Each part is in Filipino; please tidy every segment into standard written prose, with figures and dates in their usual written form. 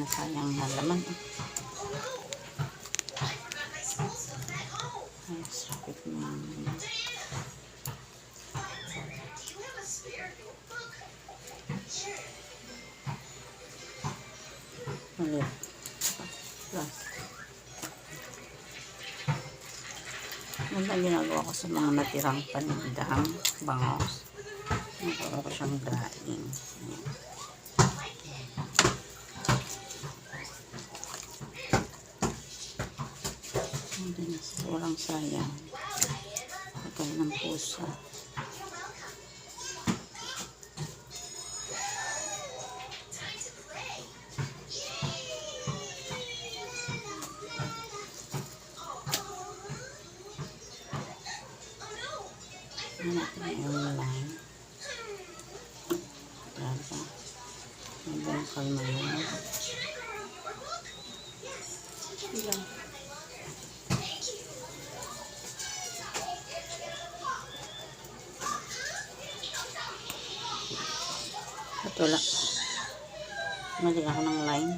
Sayang na laman. Ay, sakit na. Ulit. Plus. Yan ang ginagawa ko sa mga natirang panindang bangos. Nagawa ko siyang daing. Walang sayang. Pagkain ng pusa. Natin yung line. Diba? Hanggang kalma yun. Ilang. At wala. Mali ako ng line.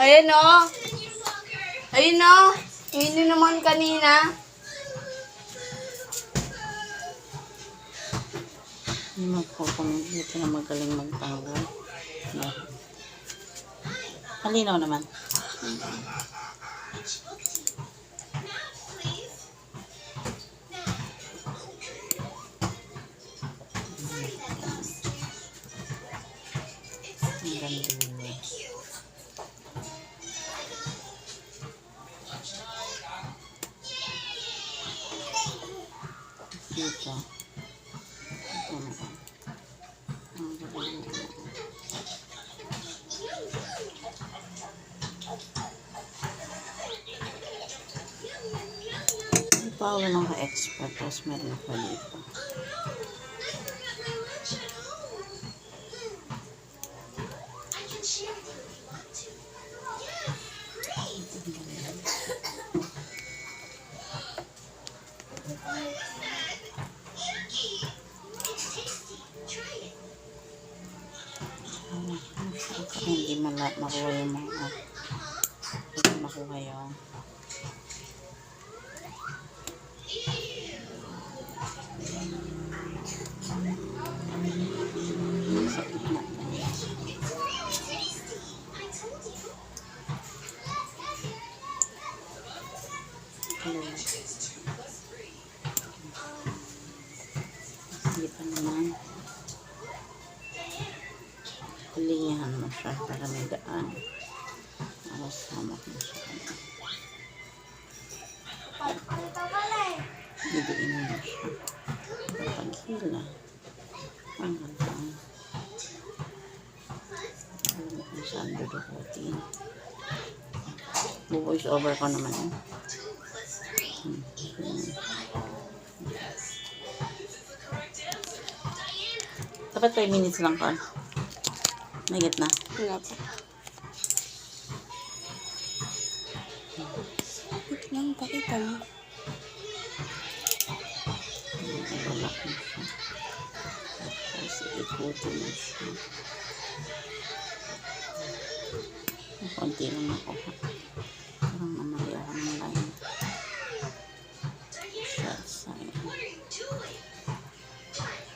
Ayan o. Ayun o. Hindi naman kanina. Hindi magpupunod na magaling magtanggal. Malinaw naman. Ang ganda. Dito. Ito na. Ang ganda. Pa wala nang ka-expert, tapos meron pa dito. Hindi makuha yung mga makuha yung sa gitna. Hindi pa naman linyahan mo siya para may daan. Tapos hamak mo siya. Didiin mo siya. Kapag hila. Ang hantang. Alam mo kung saan dudukutin. Bu-voice over ko naman eh. Dapat 5 minutes lang ka. Nagit na. Wala pa. Wait lang, pakita mo. Wala ko siya. Tapos ikutin mo siya. Konti lang ako. Parang namali ako ng line. Siya sa'yo.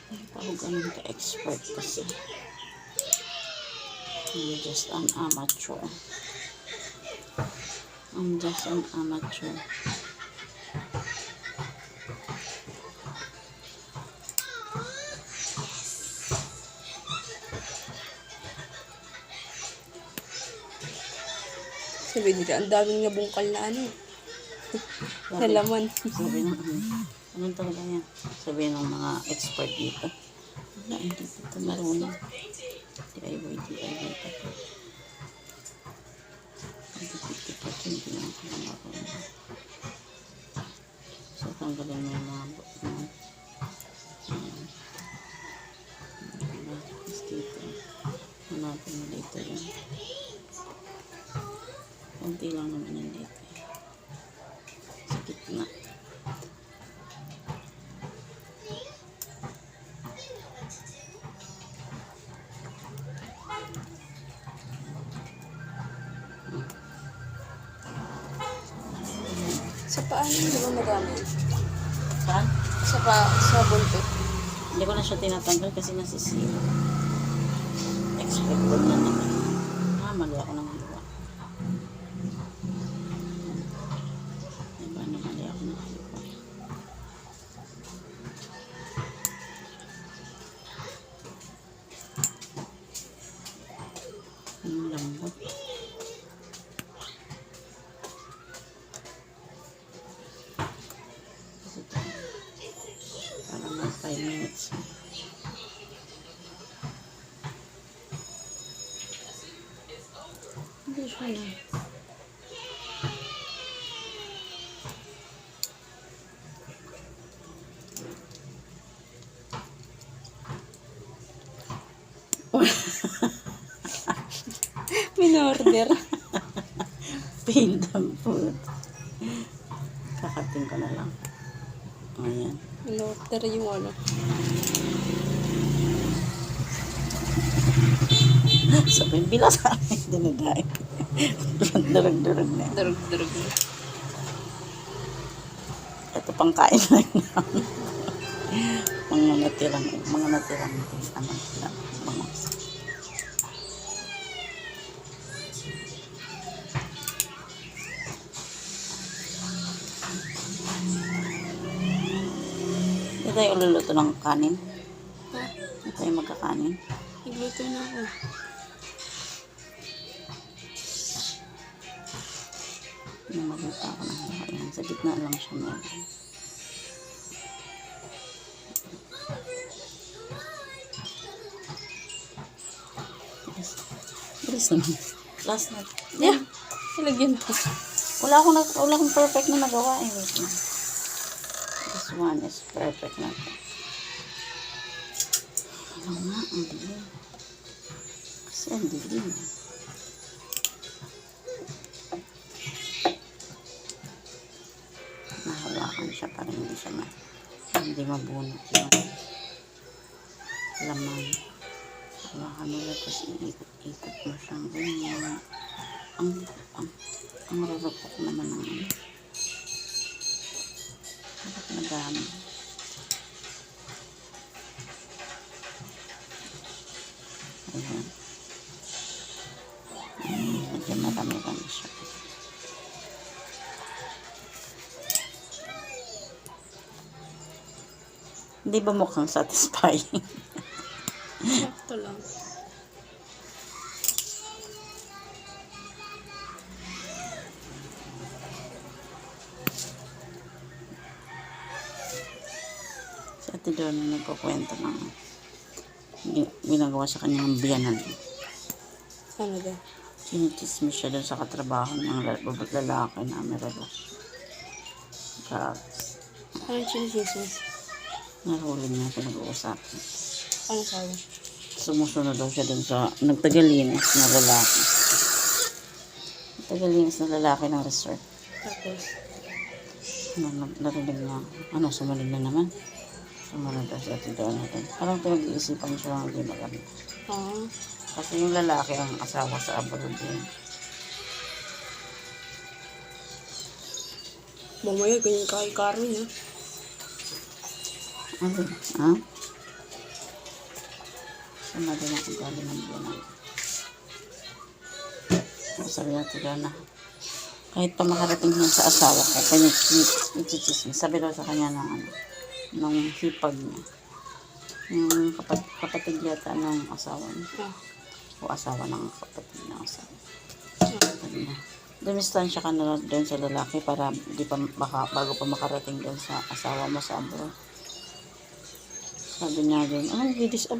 Hindi pa ako ganun ka-expert kasi. I'm just an amateur. I'm just an amateur. Sabi nila, ang daming nga bungkal na ano. Na laman. Sabi ng anong talaga yan? Sabi ng mga expert dito. Wala, hindi ko ito marunong. DIY pa. Hindi pa ito, hindi lang ako marunong. So, tanggalin mo yung mga buto mo. Tapos dito. Hanapin mo dito yun. Kunti lang naman yun dito. So, Sa paano, di ba madami? Saan? Sa buntot. Hindi ko na siya tinatanggal kasi nasisira. Expected na naman. Mali ako ng hiwa. Diba na mali ako ng hiwa. Ang lambot. Para mga 5 minutes. Hindi siya na. Minorder. Paid ang food. Kakating ko na lang. Ayan. Minorder yung ano. Sabihin, bila sa amin dinadain. Durug-durug na. Durug-durug na. Ito pang kain lang namin. mga natirang ano sila. Mga Hindi tayo ululuto ng kanin. Ha? Hindi tayo magkakanin. Nagluto na ako. Namalita ako ng hiwa. Ayan, sa gitna lang siya meron. Bilis naman. Last na. Yeah. Ilagyan ako. Wala akong perfect na nagawa eh. Wait lang. This one is perfect na ito. Ano nga, ang dilim. Kasi ang dilim. Nahawakan siya para hindi mabunot yung laman. Hawakan mo lang, tapos iikot-ikot mo siyang ganyan. Ang rurupok naman ng ano. Harap na dami. Ayan. Medyo marami-rami siya. Hindi ba mukhang satisfying? Sakto lang. Si Ate Donna nagkukwento ng ginagawa sa kanyang biyanan. Ano daw? Sinichismis siya doon sa katrabaho ng lalaki na may relasyon. Drugs. Ano chinisismis? Nahuli niya pinag-uusapan. Ano sabi? Sumusunod daw siya doon sa nagtagalinis na lalaki. Nagtagalinis na lalaki ng resort. Tapos? Narinig niya. Ano, sumunod na naman. Sumunod daw siya doon natin. Parang pinag-iisipan siya ng hindi maganda. Kasi yung lalaki ang asawa sa abroad din. Mamaya, ganyan kay Carmen, ha? Ano? Ha? Sama din ako galing ng buwan. Sabi natin daw na kahit pa makarating niya sa asawa ko, kanya chichismis. Sabi daw sa kanya ng ano, nung hipag niya. Yung kapatid yata ng asawa niya. O asawa ng kapatid ng asawa. Sabi niya, dumistansya ka na doon sa lalaki para bago pa makarating doon sa asawa mo sa abroad. Sabi niya doon,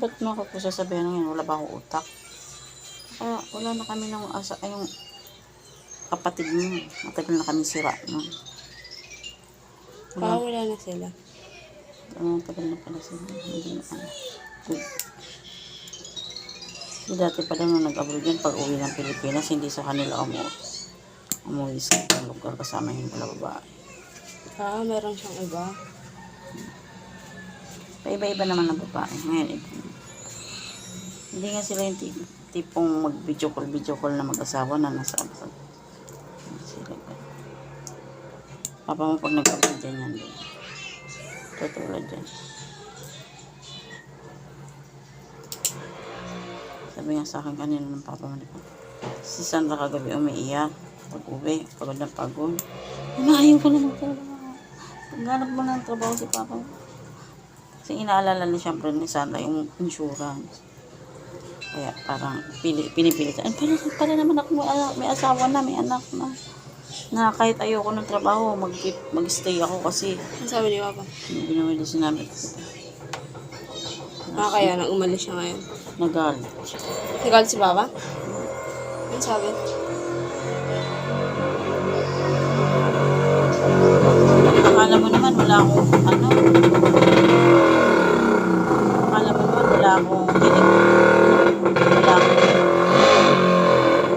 ba't mo ako po sasabihin ngayon, wala ba akong utak? Kaya wala na kami ng yung kapatid mo. Matagal na kami sira. No? Wala na sila. Matagal na pala sila. Hindi na good. Dati pa lang nung nag-abroad yan, pag uwi ng Pilipinas, hindi sa kanila umuwi sa lugar kasama yung pala babae. Meron siyang iba. Paiba-iba naman ng babae. Ngayon, iba. Hindi nga sila yung tipong mag-video call na mag-asawa na nasa abroad. Sila ba? Papa mo pag nag-abroad dyan yan din. Tutulad dyan. Sabi nga sa akin kanina ng papa mo, di ba? Si Sandra kagabi umiiyak. Pag-uwi, pagod na pagod. Ayaw ko na ng trabaho. Pagganap mo ng trabaho si papa mo. Kasi inaalala niya siyempre ni Sandra yung insurance. Kaya parang pinipilit. Para naman ako may asawa na, may anak na. Na kahit ayoko ng trabaho, mag-stay ako kasi Ang sabi ni Papa? hindi naman din sinabi ko. Kaya nang umalis siya ngayon. Nagalit. Nagalit si Papa? Ang sabi? Akala mo naman wala akong ano. Akala mo naman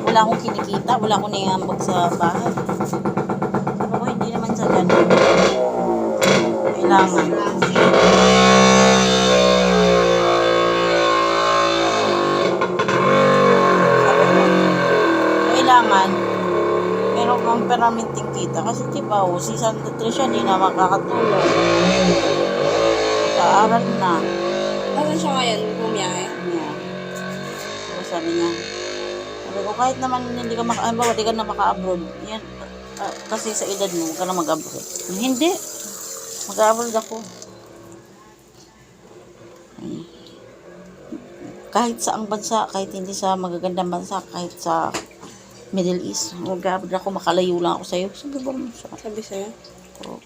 wala akong kinikita, wala akong nangangambag sa bahay. Sabi ko, hindi naman sa ganun. Kailangan. Kailangan meron kang permanenteng kita kasi diba si Santa Tricia di na makakatulong sa aral na. Asan siya ngayon? Bumiyahe? Yeah. So, sabi niya ko kahit naman hindi ka di ka na maka-abroad yan, kasi sa edad mo huwag ka na mag-abroad. Hindi, mag-abroad ako. Ay. Kahit saang bansa, kahit hindi sa magagandang bansa, kahit sa Middle East, mag-abroad ako, makalayo lang ako sa'yo. Sabi ko naman siya. Sabi sa'yo? Oo.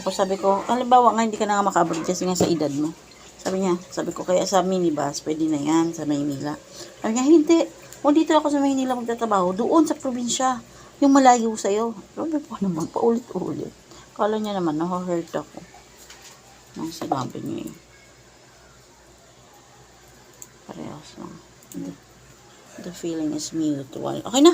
Tapos sabi ko, halimbawa nga hindi ka na nga maka-abroad kasi nga sa edad mo. Sabi ko, kaya sa minibus, pwede na yan, sa Maynila. Sabi niya, hindi. Kung dito ako sa Maynila magtatrabaho, doon sa probinsya, yung malayo sa'yo. Sabi ko naman, paulit-ulit. Kala niya naman, na-hurt ako. Nang sinabi niya yun. Parehas lang. The feeling is mutual. Okay na.